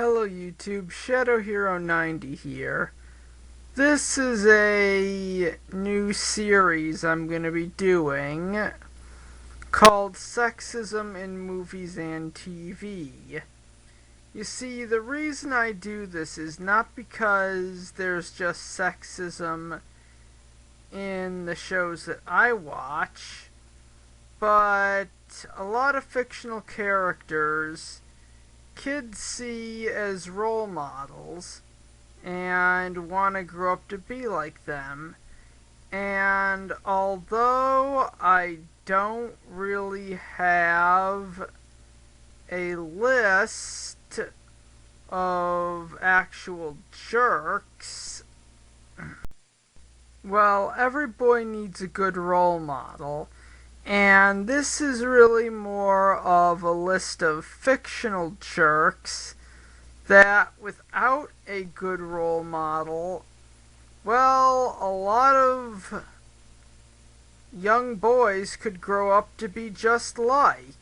Hello YouTube, Shadow Hero 90 here. This is a new series I'm going to be doing called Sexism in Movies and TV. You see, the reason I do this is not because there's just sexism in the shows that I watch, but a lot of fictional characters kids see as role models and want to grow up to be like them. And although I don't really have a list of actual jerks, well, every boy needs a good role model. And this is really more of a list of fictional jerks that, without a good role model, well, a lot of young boys could grow up to be just like.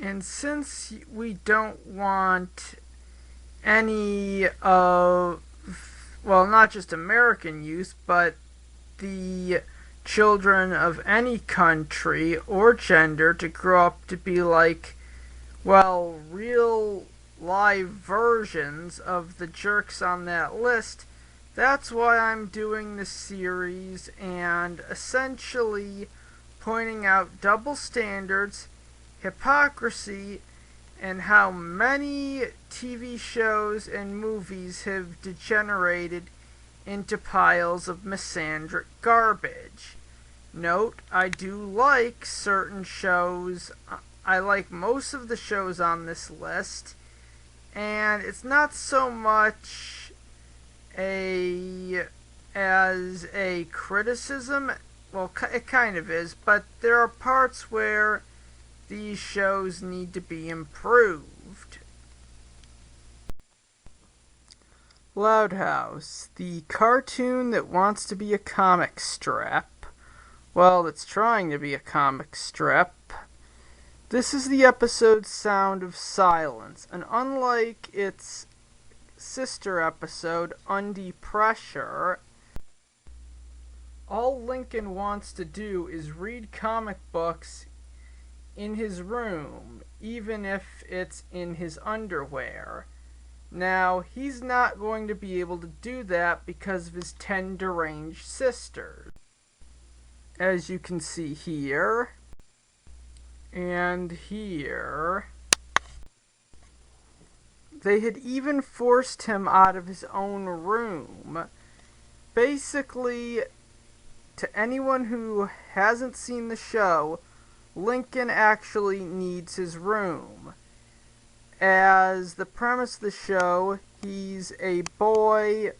And since we don't want any of, well, not just American youth, but the children of any country or gender to grow up to be like, well, real live versions of the jerks on that list, that's why I'm doing this series and essentially pointing out double standards, hypocrisy, and how many TV shows and movies have degenerated into piles of misandric garbage. Note, I do like certain shows. I like most of the shows on this list, and it's not so much as a criticism. Well, it kind of is, but there are parts where these shows need to be improved. Loud House, the cartoon that wants to be a comic strip. Well, it's trying to be a comic strip. This is the episode Sound of Silence, and unlike its sister episode, Undie Pressure, all Lincon wants to do is read comic books in his room, even if it's in his underwear. Now, he's not going to be able to do that because of his 10 deranged sisters. As you can see here, and here, They had even forced him out of his own room. Basically, to anyone who hasn't seen the show, Lincoln actually needs his room. As the premise of the show, he's a boy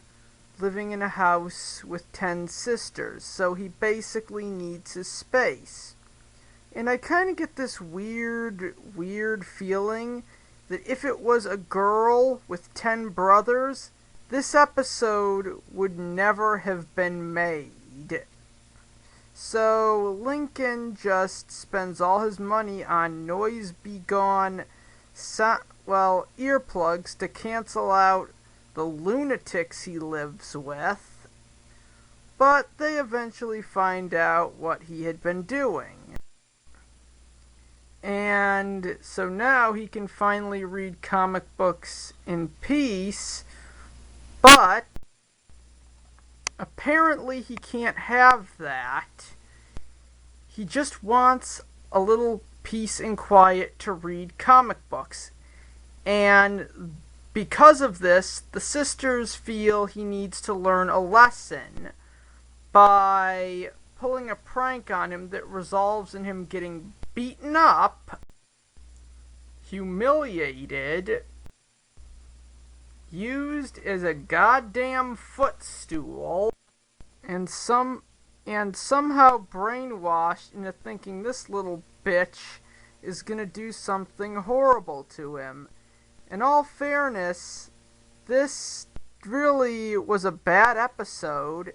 living in a house with 10 sisters, so he basically needs his space. And I kind of get this weird feeling that if it was a girl with 10 brothers, this episode would never have been made. So Lincoln just spends all his money on noise-begone earplugs to cancel out the lunatics he lives with, but they eventually find out what he had been doing. And so now he can finally read comic books in peace, but apparently he can't have that. He just wants a little peace and quiet to read comic books. And because of this, the sisters feel he needs to learn a lesson by pulling a prank on him that resolves in him getting beaten up, humiliated, used as a goddamn footstool, and somehow brainwashed into thinking this little bitch is gonna do something horrible to him. In all fairness, this really was a bad episode,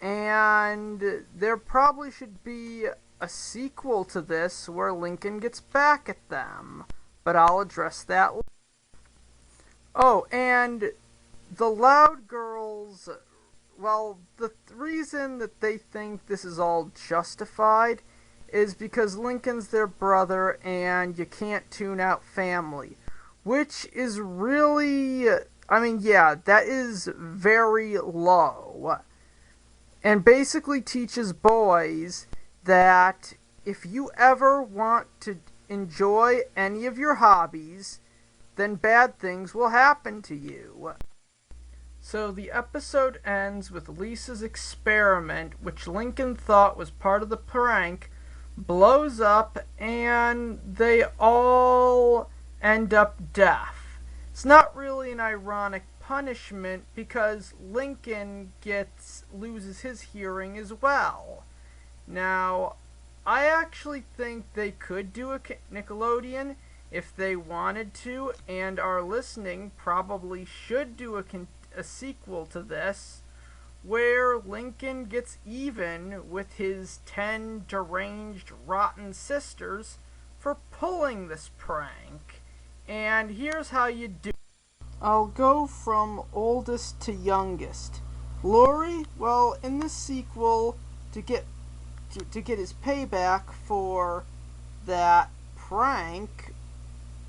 and there probably should be a sequel to this where Lincoln gets back at them, but I'll address that later. Oh, and the Loud Girls, well, the reason that they think this is all justified is because Lincoln's their brother and you can't tune out family. Which is really, that is very low. And basically teaches boys that if you ever want to enjoy any of your hobbies, then bad things will happen to you. So the episode ends with Lisa's experiment, which Lincoln thought was part of the prank, blows up, and they all end up deaf. It's not really an ironic punishment because Lincoln loses his hearing as well. Now, I actually think they could do a Nickelodeon if they wanted to, and our listening probably should do a sequel to this, where Lincoln gets even with his 10 deranged, rotten sisters for pulling this prank. And here's how you do it. I'll go from oldest to youngest. Lori, well, in this sequel, to get his payback for that prank,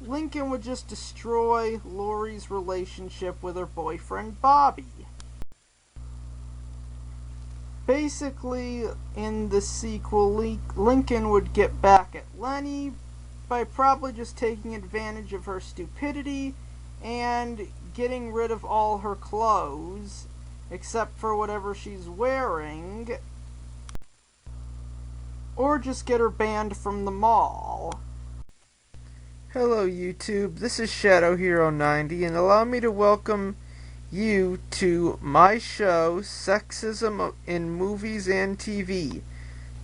Lincoln would just destroy Lori's relationship with her boyfriend Bobby. Basically, in the sequel, Lincoln would get back at Lenny by probably just taking advantage of her stupidity and getting rid of all her clothes, except for whatever she's wearing, or just get her banned from the mall. Hello YouTube, this is Shadow Hero 90, and allow me to welcome you to my show, Sexism in Movies and TV.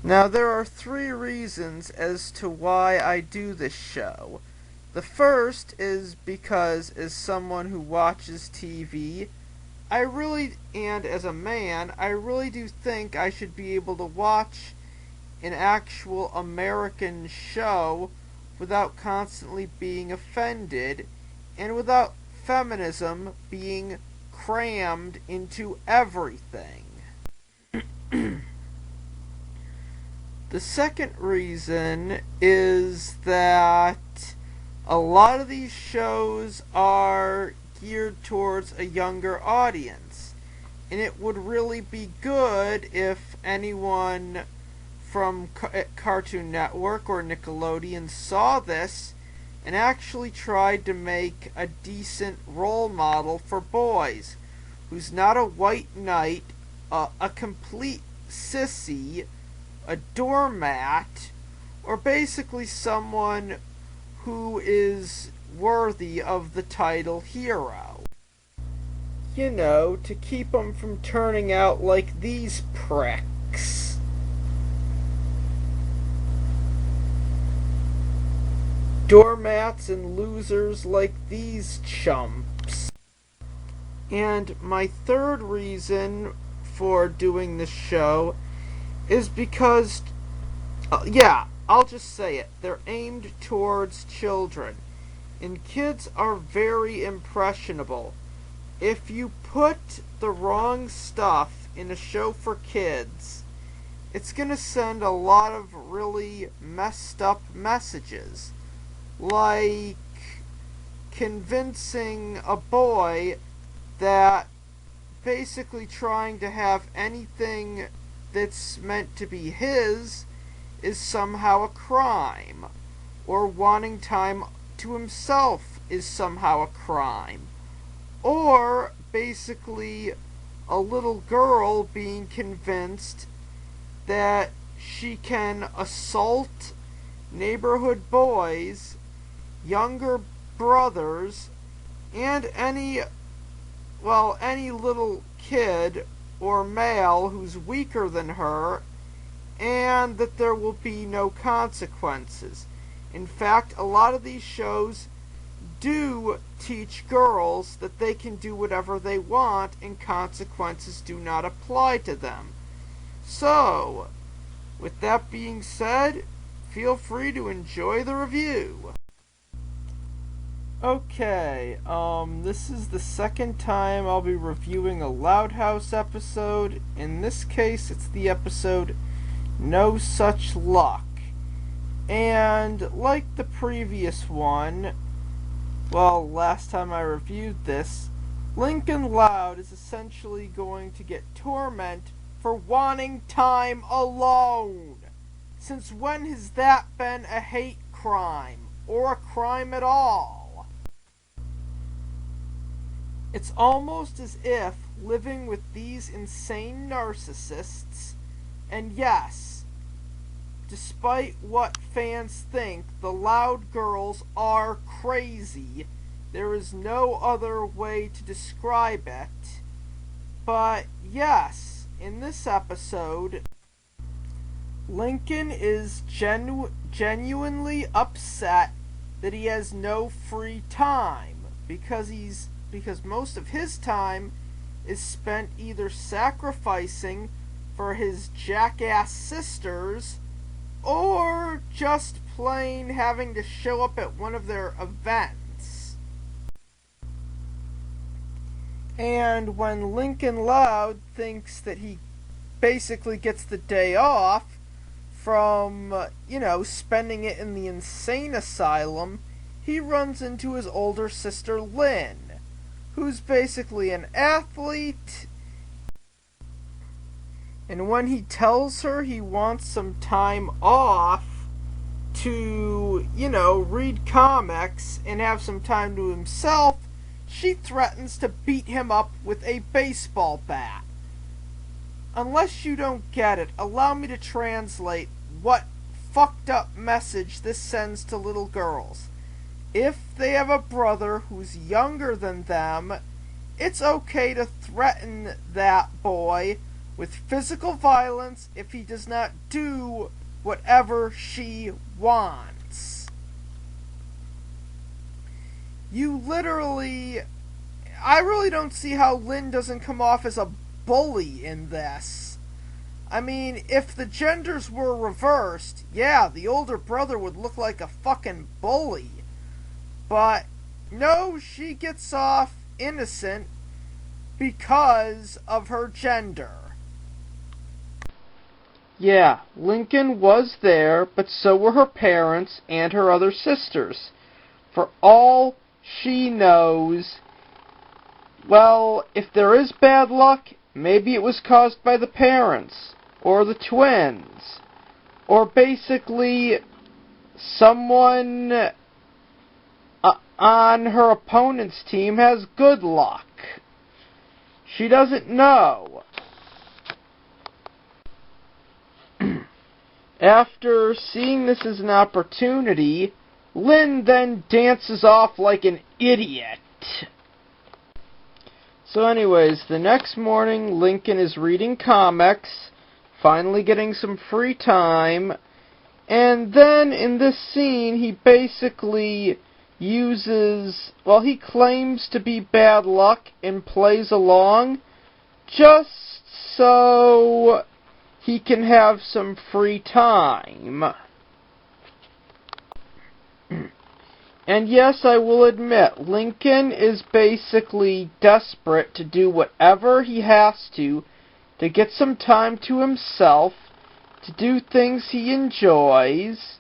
Now, there are 3 reasons as to why I do this show. The first is because, as someone who watches TV, and as a man, I really do think I should be able to watch an actual American show without constantly being offended, and without feminism being crammed into everything. The second reason is that a lot of these shows are geared towards a younger audience, and it would really be good if anyone from Cartoon Network or Nickelodeon saw this and actually tried to make a decent role model for boys, who's not a white knight, a complete sissy, a doormat, or basically someone who is worthy of the title hero. You know, to keep them from turning out like these pricks. Doormats and losers like these chumps. And my third reason for doing this show is because, I'll just say it, they're aimed towards children. And kids are very impressionable. If you put the wrong stuff in a show for kids, it's going to send a lot of really messed up messages. Like convincing a boy that basically trying to have anything that's meant to be his is somehow a crime, or wanting time to himself is somehow a crime, or basically a little girl being convinced that she can assault neighborhood boys, younger brothers, and any little kid or male who's weaker than her, and that there will be no consequences. In fact, a lot of these shows do teach girls that they can do whatever they want and consequences do not apply to them. So, with that being said, feel free to enjoy the review. Okay, this is the second time I'll be reviewing a Loud House episode. In this case, it's the episode No Such Luck. And like the previous one, last time I reviewed this, Lincoln Loud is essentially going to get torment for wanting time alone. Since when has that been a hate crime, or a crime at all? It's almost as if living with these insane narcissists, and yes, despite what fans think, the Loud girls are crazy. There is no other way to describe it. But yes, in this episode, Lincoln is genuinely upset that he has no free time because most of his time is spent either sacrificing for his jackass sisters or just plain having to show up at one of their events. And when Lincoln Loud thinks that he basically gets the day off from, spending it in the insane asylum, he runs into his older sister Lynn, who's basically an athlete. And when he tells her he wants some time off to, read comics and have some time to himself, she threatens to beat him up with a baseball bat. Unless you don't get it, allow me to translate what fucked up message this sends to little girls. If they have a brother who's younger than them, it's okay to threaten that boy with physical violence if he does not do whatever she wants. I really don't see how Lynn doesn't come off as a bully in this. I mean, if the genders were reversed, the older brother would look like a fucking bully. But no, she gets off innocent because of her gender. Yeah, Lincoln was there, but so were her parents and her other sisters. For all she knows, if there is bad luck, maybe it was caused by the parents, or the twins, or basically someone on her opponent's team has good luck. She doesn't know. After seeing this as an opportunity, Lynn then dances off like an idiot. So anyways, the next morning, Lincon is reading comics, finally getting some free time, and then in this scene, he basically uses, well, he claims to be bad luck and plays along just so he can have some free time. And yes, I will admit, Lincon is basically desperate to do whatever he has to get some time to himself, to do things he enjoys,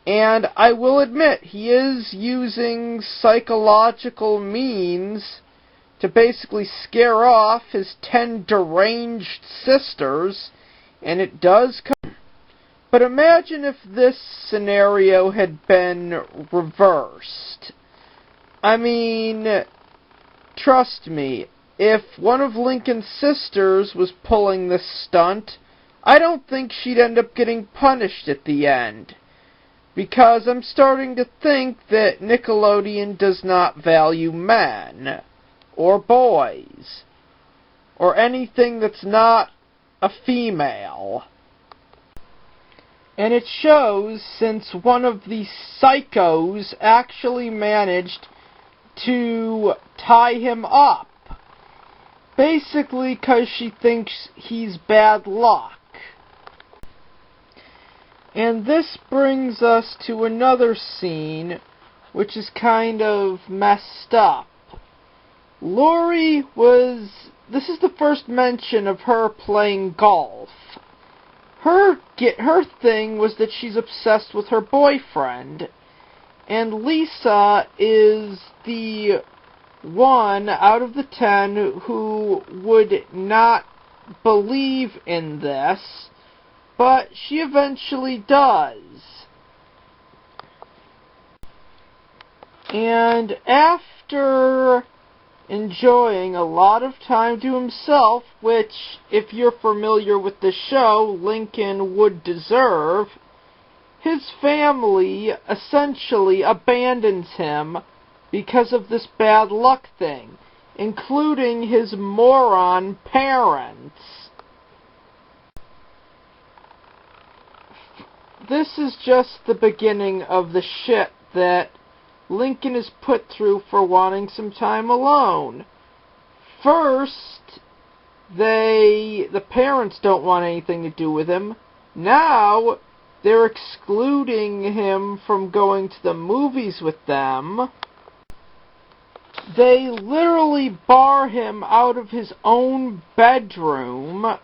and I will admit, he is using psychological means to basically scare off his 10 deranged sisters, and it does come. But imagine if this scenario had been reversed. I mean, trust me, if one of Lincoln's sisters was pulling this stunt, I don't think she'd end up getting punished at the end. Because I'm starting to think that Nickelodeon does not value men, or boys, or anything that's not a female. And it shows, since one of the psychos actually managed to tie him up. Basically because she thinks he's bad luck. And this brings us to another scene, which is kind of messed up. Lori this is the first mention of her playing golf. Her thing was that she's obsessed with her boyfriend, and Lisa is the one out of the 10 who would not believe in this, but she eventually does. And after enjoying a lot of time to himself, which, if you're familiar with the show, Lincon would deserve, his family essentially abandons him because of this bad luck thing, including his moron parents. This is just the beginning of the shit that Lincon is put through for wanting some time alone. First, the parents don't want anything to do with him. Now, they're excluding him from going to the movies with them. They literally bar him out of his own bedroom.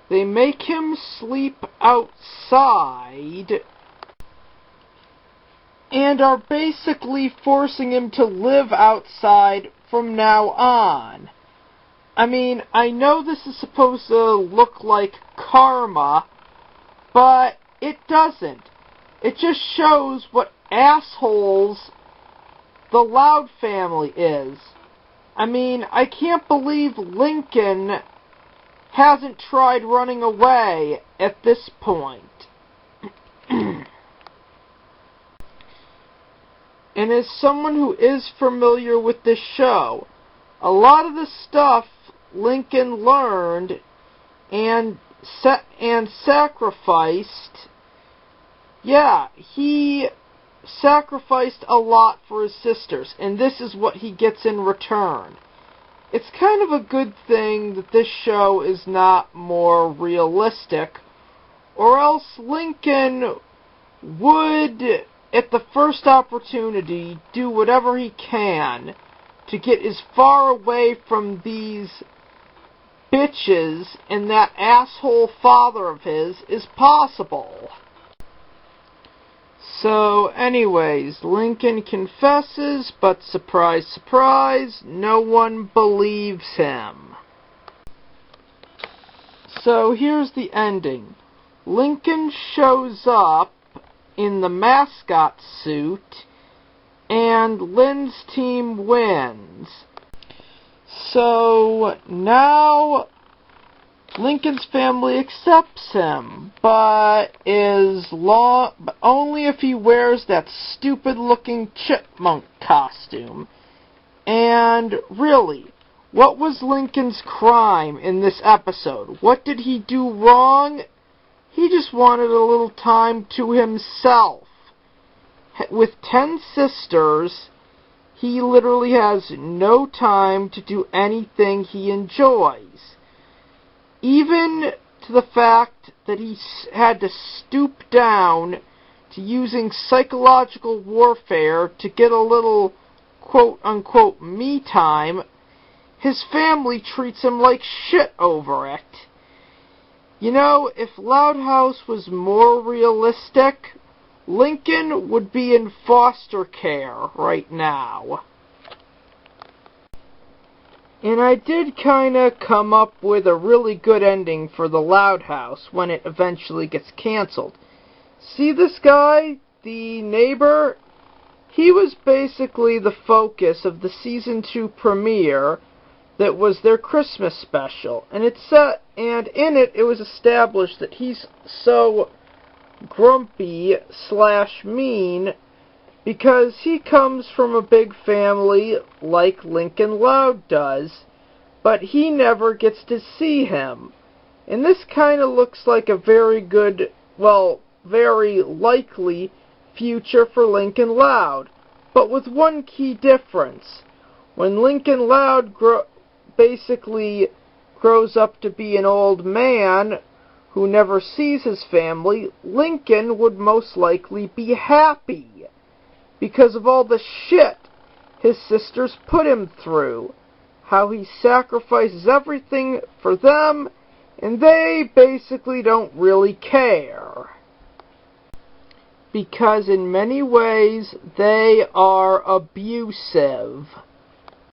They make him sleep outside, and are basically forcing him to live outside from now on. I mean, I know this is supposed to look like karma, but it doesn't. It just shows what assholes the Loud family is. I mean, I can't believe Lincon hasn't tried running away at this point. And as someone who is familiar with this show, a lot of the stuff Lincon learned and sacrificed, yeah, he sacrificed a lot for his sisters, and this is what he gets in return. It's kind of a good thing that this show is not more realistic, or else Lincon would, at the first opportunity, do whatever he can to get as far away from these bitches and that asshole father of his as possible. So, anyways, Lincon confesses, but surprise, surprise, no one believes him. So, here's the ending. Lincon shows up in the mascot suit, and Lynn's team wins. So now Lincoln's family accepts him, but only if he wears that stupid-looking chipmunk costume. And really, what was Lincoln's crime in this episode? What did he do wrong? He just wanted a little time to himself. With 10 sisters, he literally has no time to do anything he enjoys. Even to the fact that he had to stoop down to using psychological warfare to get a little quote-unquote me time, his family treats him like shit over it. You know, if Loud House was more realistic, Lincon would be in foster care right now. And I did kinda come up with a really good ending for the Loud House when it eventually gets canceled. See this guy, the neighbor? He was basically the focus of the Season 2 premiere that was their Christmas special. And in it, it was established that he's so grumpy/mean because he comes from a big family like Lincoln Loud does, but he never gets to see him. And this kind of looks like a very good, well, very likely future for Lincoln Loud, but with one key difference. When Lincoln Loud basically grows up to be an old man who never sees his family, Lincoln would most likely be happy because of all the shit his sisters put him through, how he sacrifices everything for them, and they basically don't really care. Because in many ways, they are abusive.